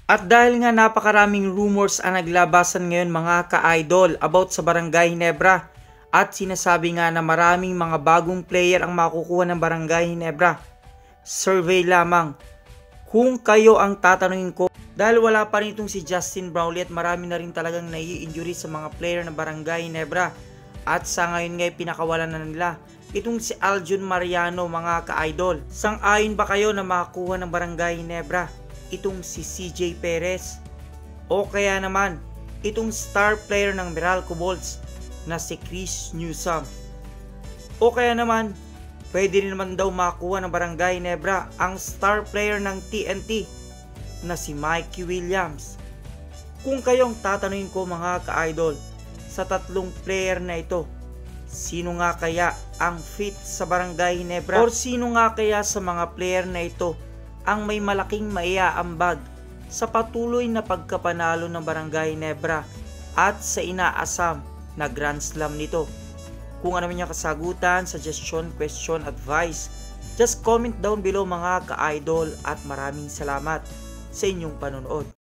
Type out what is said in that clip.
At dahil nga napakaraming rumors ang naglabasan ngayon mga ka-idol about sa Barangay Ginebra at sinasabi nga na maraming mga bagong player ang makukuha ng Barangay Ginebra. Survey lamang kung kayo ang tatanungin ko dahil wala pa rin itong si Justin Brownlee at marami na rin talagang nai-injury sa mga player ng Barangay Ginebra at sa ngayon nga pinakawalan na nila itong si Aljun Mariano mga ka-idol. Sang-ayon ba kayo na makakuha ng Barangay Ginebra itong si CJ Perez o kaya naman itong star player ng Meralco Bolts na si Chris Newsome o kaya naman pwede rin naman daw makakuha ng Barangay Ginebra ang star player ng TNT na si Mikey Williams. Kung kayong tatanungin ko mga ka-idol sa tatlong player na ito, sino nga kaya ang fit sa Barangay Ginebra or sino nga kaya sa mga player na ito ang may malaking maiaambag sa patuloy na pagkapanalo ng Barangay Ginebra at sa inaasam na Grand Slam nito? Kung ano man yung kasagutan, suggestion, question, advice, just comment down below mga ka-idol at maraming salamat sa inyong panonood.